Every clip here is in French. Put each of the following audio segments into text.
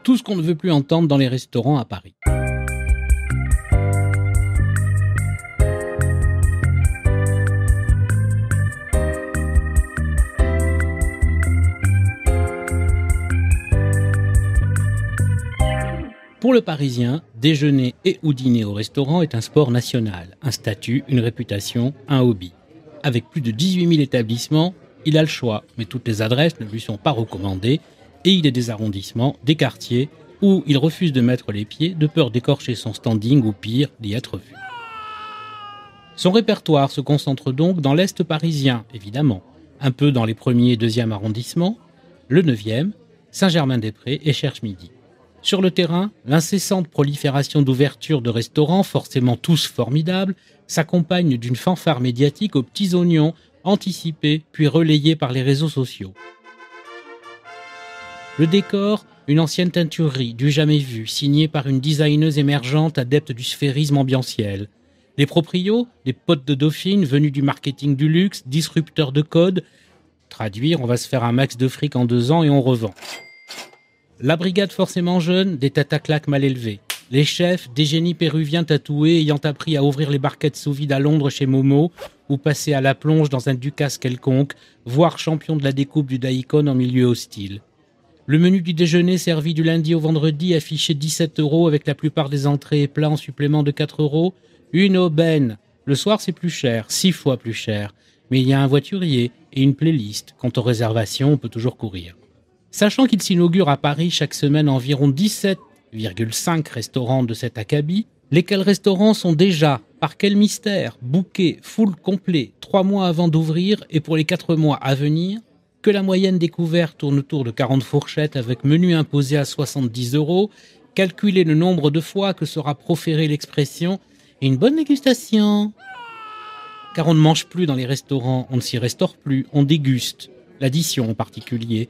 Tout ce qu'on ne veut plus entendre dans les restaurants à Paris. Pour le Parisien, déjeuner et ou dîner au restaurant est un sport national, un statut, une réputation, un hobby. Avec plus de 18 000 établissements, il a le choix, mais toutes les adresses ne lui sont pas recommandées et il est des arrondissements, des quartiers où il refuse de mettre les pieds de peur d'écorcher son standing ou pire, d'y être vu. Son répertoire se concentre donc dans l'Est parisien, évidemment, un peu dans les 1er et 2e arrondissements, le 9e, Saint-Germain-des-Prés et Cherche-Midi. Sur le terrain, l'incessante prolifération d'ouvertures de restaurants, forcément tous formidables, s'accompagne d'une fanfare médiatique aux petits oignons, anticipée puis relayée par les réseaux sociaux. Le décor, une ancienne teinturerie du jamais vu, signée par une designeuse émergente adepte du sphérisme ambientiel. Les proprios, des potes de Dauphine venus du marketing du luxe, disrupteurs de code. Traduire, on va se faire un max de fric en 2 ans et on revend. La brigade forcément jeune, des têtes à claques mal élevées. Les chefs, des génies péruviens tatoués ayant appris à ouvrir les barquettes sous vide à Londres chez Momo ou passer à la plonge dans un Ducasse quelconque, voire champion de la découpe du daikon en milieu hostile. Le menu du déjeuner servi du lundi au vendredi affiché 17 € avec la plupart des entrées et plats en supplément de 4 €. Une aubaine. Le soir c'est plus cher, 6 fois plus cher. Mais il y a un voiturier et une playlist. Quant aux réservations, on peut toujours courir. Sachant qu'il s'inaugure à Paris chaque semaine environ 17,5 restaurants de cet acabit, lesquels restaurants sont déjà, par quel mystère, bookés, full complet, 3 mois avant d'ouvrir et pour les 4 mois à venir, que la moyenne des couverts tourne autour de 40 fourchettes avec menu imposé à 70 €, calculez le nombre de fois que sera proférée l'expression « une bonne dégustation ». Car on ne mange plus dans les restaurants, on ne s'y restaure plus, on déguste, l'addition en particulier.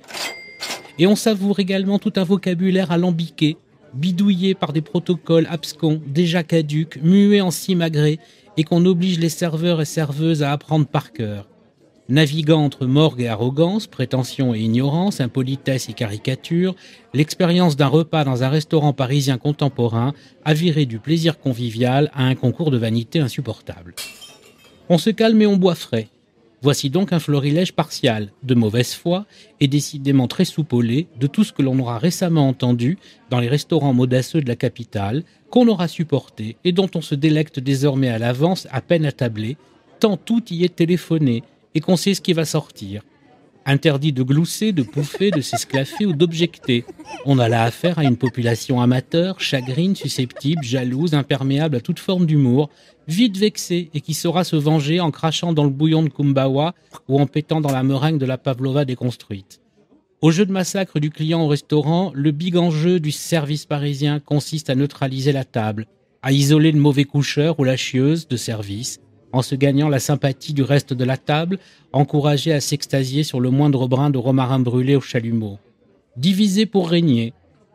Et on savoure également tout un vocabulaire alambiqué, bidouillé par des protocoles abscons, déjà caducs, muets en simagrée, et qu'on oblige les serveurs et serveuses à apprendre par cœur. Naviguant entre morgue et arrogance, prétention et ignorance, impolitesse et caricature, l'expérience d'un repas dans un restaurant parisien contemporain a viré du plaisir convivial à un concours de vanité insupportable. On se calme et on boit frais. Voici donc un florilège partial, de mauvaise foi et décidément très soupolé de tout ce que l'on aura récemment entendu dans les restaurants modasseux de la capitale, qu'on aura supporté et dont on se délecte désormais à l'avance à peine attablé, tant tout y est téléphoné et qu'on sait ce qui va sortir. Interdit de glousser, de pouffer, de s'esclaffer ou d'objecter. On a là affaire à une population amateur, chagrine, susceptible, jalouse, imperméable à toute forme d'humour, vite vexée et qui saura se venger en crachant dans le bouillon de Kumbawa ou en pétant dans la meringue de la pavlova déconstruite. Au jeu de massacre du client au restaurant, le big enjeu du service parisien consiste à neutraliser la table, à isoler le mauvais coucheur ou la chieuse de service, en se gagnant la sympathie du reste de la table, encouragé à s'extasier sur le moindre brin de romarin brûlé au chalumeau. Diviser pour régner.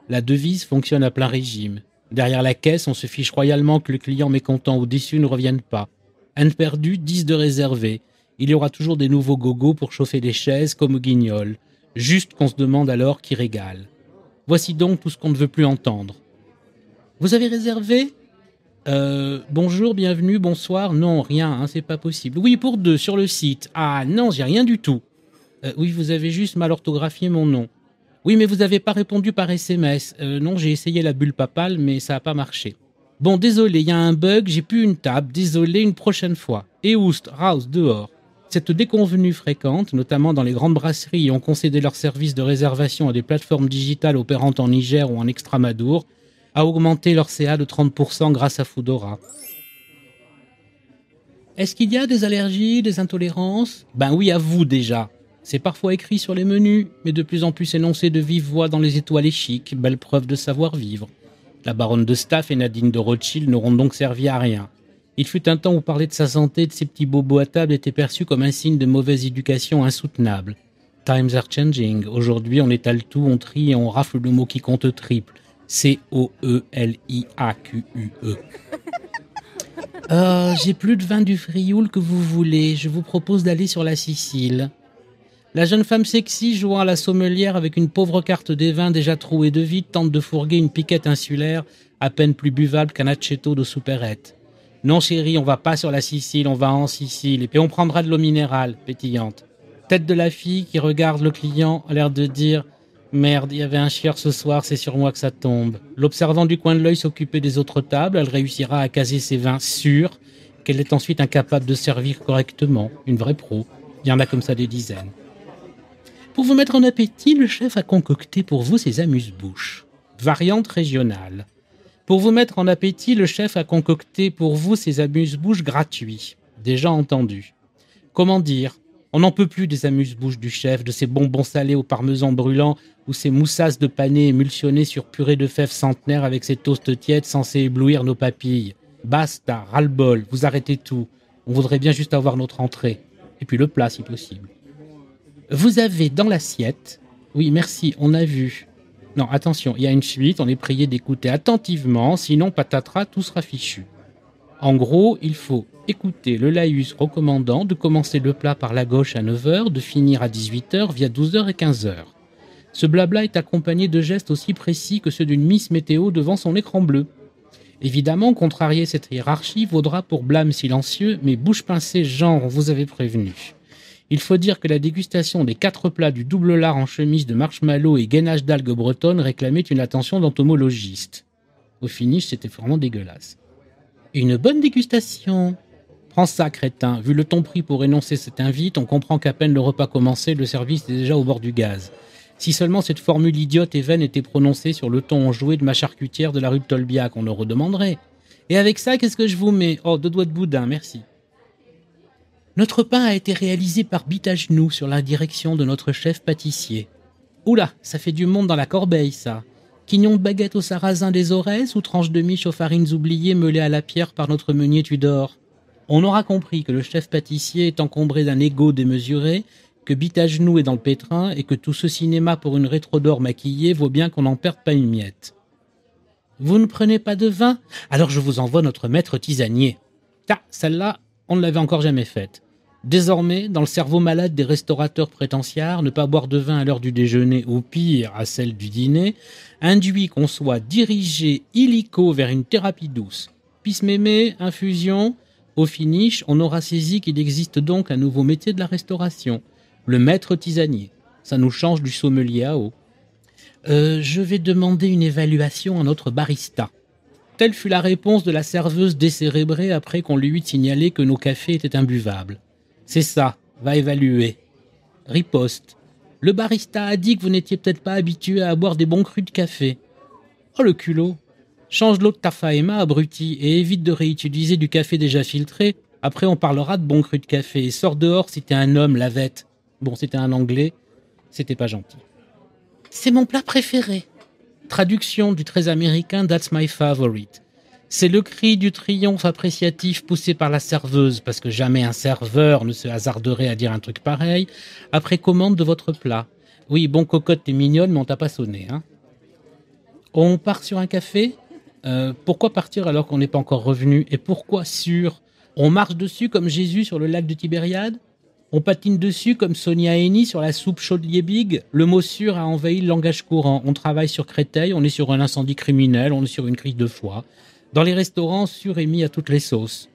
La devise fonctionne à plein régime. Derrière la caisse, on se fiche royalement que le client mécontent ou déçu ne revienne pas. Un perdu, 10 de réservé. Il y aura toujours des nouveaux gogos pour chauffer les chaises comme au Guignol. Juste qu'on se demande alors qui régale. Voici donc tout ce qu'on ne veut plus entendre. Vous avez réservé ? Bonjour, bienvenue, bonsoir. Non, rien, c'est pas possible. Oui, pour 2, sur le site. Ah non, j'ai rien du tout. Oui, vous avez juste mal orthographié mon nom. Oui, mais vous n'avez pas répondu par SMS. Non, j'ai essayé la bulle papale, mais ça n'a pas marché. Bon, désolé, il y a un bug, j'ai plus une table. Désolé, une prochaine fois. Et oust, raus, dehors. Cette déconvenue fréquente, notamment dans les grandes brasseries qui ont concédé leurs services de réservation à des plateformes digitales opérantes en Niger ou en Extramadour, a augmenté leur CA de 30% grâce à Foodora. Est-ce qu'il y a des allergies, des intolérances ? Ben oui, à vous déjà. C'est parfois écrit sur les menus, mais de plus en plus énoncé de vive voix dans les étoilés chics, belle preuve de savoir-vivre. La baronne de Staff et Nadine de Rothschild n'auront donc servi à rien. Il fut un temps où parler de sa santé et de ses petits bobos à table était perçu comme un signe de mauvaise éducation insoutenable. Times are changing. Aujourd'hui, on étale tout, on trie et on rafle le mot qui compte triple. C-O-E-L-I-A-Q-U-E. J'ai plus de vin du Frioul que vous voulez. Je vous propose d'aller sur la Sicile. La jeune femme sexy jouant à la sommelière avec une pauvre carte des vins déjà trouée de vide tente de fourguer une piquette insulaire à peine plus buvable qu'un aceto de souperette. Non chérie, on va pas sur la Sicile, on va en Sicile et on prendra de l'eau minérale, pétillante. Tête de la fille qui regarde le client a l'air de dire « Merde, il y avait un chieur ce soir, c'est sur moi que ça tombe ». L'observant du coin de l'œil s'occuper des autres tables, elle réussira à caser ses vins sûrs qu'elle est ensuite incapable de servir correctement. Une vraie pro. Il y en a comme ça des dizaines. Pour vous mettre en appétit, le chef a concocté pour vous ses amuse-bouches. Variante régionale. Pour vous mettre en appétit, le chef a concocté pour vous ses amuse-bouches gratuits. Déjà entendu. Comment dire ? On n'en peut plus des amuse-bouches du chef, de ses bonbons salés au parmesan brûlant ou ses moussasses de pané émulsionnées sur purée de fèves centenaires avec ses toasts tièdes censés éblouir nos papilles. Basta, ras-le-bol, vous arrêtez tout. On voudrait bien juste avoir notre entrée. Et puis le plat si possible. Vous avez dans l'assiette... Oui, merci, on a vu. Non, attention, il y a une suite, on est prié d'écouter attentivement, sinon patatras, tout sera fichu. En gros, il faut écouter le laïus recommandant de commencer le plat par la gauche à 9h, de finir à 18h via 12h et 15h. Ce blabla est accompagné de gestes aussi précis que ceux d'une Miss Météo devant son écran bleu. Évidemment, contrarier cette hiérarchie vaudra pour blâme silencieux, mais bouche pincée genre on vous avait prévenu. Il faut dire que la dégustation des 4 plats du double lard en chemise de marshmallow et gainage d'algues bretonnes réclamait une attention d'entomologiste. Au finish, c'était vraiment dégueulasse. Une bonne dégustation. Prends ça, crétin. Vu le ton pris pour énoncer cet invite, on comprend qu'à peine le repas commencé, le service est déjà au bord du gaz. Si seulement cette formule idiote et vaine était prononcée sur le ton enjoué de ma charcutière de la rue de Tolbiac, on le redemanderait. Et avec ça, qu'est-ce que je vous mets ? Oh, 2 doigts de boudin, merci. Notre pain a été réalisé par Bite à genoux sur la direction de notre chef pâtissier. Oula, ça fait du monde dans la corbeille, ça. Quignon de baguette au sarrasin des Aurès ou tranche de miche aux farines oubliées meulées à la pierre par notre meunier Tudor. On aura compris que le chef pâtissier est encombré d'un ego démesuré, que Bite à genoux est dans le pétrin et que tout ce cinéma pour une rétro d'or maquillée vaut bien qu'on n'en perde pas une miette. Vous ne prenez pas de vin ? Alors je vous envoie notre maître tisanier. Ah, celle-là, on ne l'avait encore jamais faite. Désormais, dans le cerveau malade des restaurateurs prétentiaires, ne pas boire de vin à l'heure du déjeuner ou pire, à celle du dîner, induit qu'on soit dirigé illico vers une thérapie douce. Pisse-mémé, infusion, au finish, on aura saisi qu'il existe donc un nouveau métier de la restauration, le maître tisanier. Ça nous change du sommelier à eau. Je vais demander une évaluation à notre barista. Telle fut la réponse de la serveuse décérébrée après qu'on lui eut signalé que nos cafés étaient imbuvables. C'est ça, va évaluer. Riposte. Le barista a dit que vous n'étiez peut-être pas habitué à boire des bons crus de café. Oh le culot. Change l'eau de ta faema, abruti, et évite de réutiliser du café déjà filtré. Après on parlera de bons crus de café. Et sors dehors si t'es un homme, lavette. Bon, c'était un anglais, c'était pas gentil. C'est mon plat préféré. Traduction du très américain That's my favorite. C'est le cri du triomphe appréciatif poussé par la serveuse, parce que jamais un serveur ne se hasarderait à dire un truc pareil, après commande de votre plat. Oui, bon cocotte, t'es mignonne, mais on t'a pas sonné, hein. On part sur un café ? Pourquoi partir alors qu'on n'est pas encore revenu ? Et pourquoi sûr ? On marche dessus comme Jésus sur le lac de Tibériade ? On patine dessus comme Sonia Eni sur la soupe chaude Liebig. Le mot sûr a envahi le langage courant. On travaille sur Créteil, on est sur un incendie criminel, on est sur une crise de foie. Dans les restaurants, sûr est mis à toutes les sauces.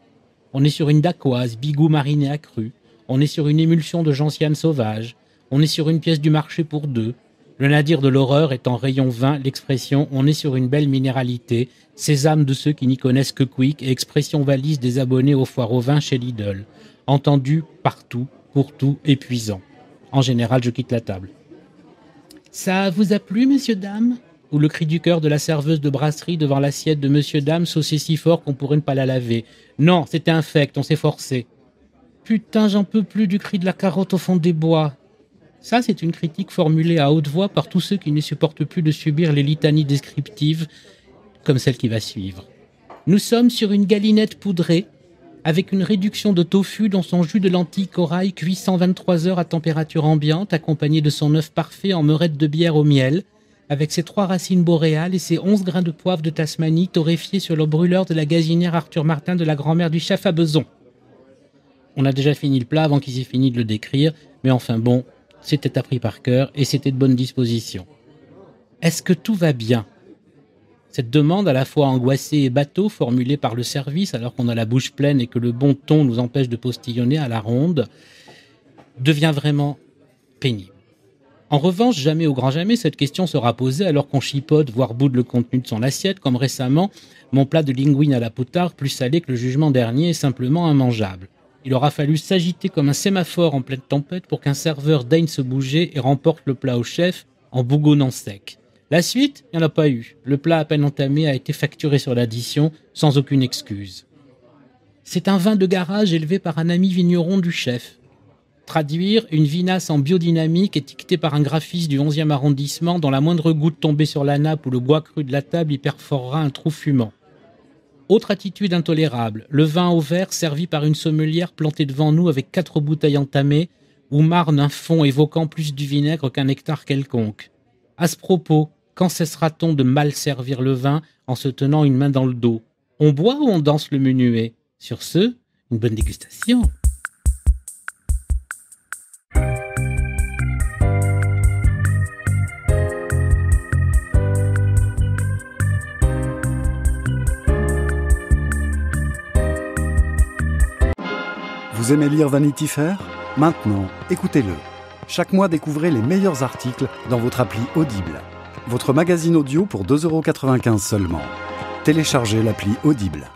On est sur une dacquoise, bigou mariné à cru. On est sur une émulsion de gentiane sauvage. On est sur une pièce du marché pour 2. Le nadir de l'horreur est en rayon 20, l'expression « on est sur une belle minéralité », sésame de ceux qui n'y connaissent que Quick et expression valise des abonnés aux foires au vin chez Lidl. Entendu partout, pour tout, épuisant. En général, je quitte la table. « Ça vous a plu, messieurs, dames ?» Ou le cri du cœur de la serveuse de brasserie devant l'assiette de monsieur, dame, saucée si fort qu'on pourrait ne pas la laver. « Non, c'était infect, on s'est forcé. »« Putain, j'en peux plus du cri de la carotte au fond des bois. » Ça, c'est une critique formulée à haute voix par tous ceux qui ne supportent plus de subir les litanies descriptives comme celle qui va suivre. Nous sommes sur une galinette poudrée, avec une réduction de tofu dans son jus de lentilles corail cuit 123 heures à température ambiante, accompagné de son œuf parfait en meurette de bière au miel, avec ses 3 racines boréales et ses 11 grains de poivre de Tasmanie torréfiés sur le brûleur de la gazinière Arthur Martin de la grand-mère du chef à beson. On a déjà fini le plat avant qu'ils aient fini de le décrire, mais enfin bon, c'était appris par cœur et c'était de bonne disposition. Est-ce que tout va bien ? Cette demande à la fois angoissée et bateau formulée par le service alors qu'on a la bouche pleine et que le bon ton nous empêche de postillonner à la ronde devient vraiment pénible. En revanche, jamais au grand jamais, cette question sera posée alors qu'on chipote, voire boude le contenu de son assiette, comme récemment, mon plat de linguine à la potarde, plus salé que le jugement dernier, est simplement immangeable. Il aura fallu s'agiter comme un sémaphore en pleine tempête pour qu'un serveur daigne se bouger et remporte le plat au chef en bougonnant sec. La suite, il n'y en a pas eu. Le plat à peine entamé a été facturé sur l'addition, sans aucune excuse. C'est un vin de garage élevé par un ami vigneron du chef. Traduire une vinasse en biodynamique étiquetée par un graphiste du 11e arrondissement dont la moindre goutte tombée sur la nappe ou le bois cru de la table y perforera un trou fumant. Autre attitude intolérable, le vin au verre servi par une sommelière plantée devant nous avec 4 bouteilles entamées où marne un fond évoquant plus du vinaigre qu'un nectar quelconque. À ce propos, quand cessera-t-on de mal servir le vin en se tenant une main dans le dos ? On boit ou on danse le menuet ? Sur ce, une bonne dégustation. Vous aimez lire Vanity Fair ? Maintenant, écoutez-le. Chaque mois, découvrez les meilleurs articles dans votre appli Audible. Votre magazine audio pour 2,95 € seulement. Téléchargez l'appli Audible.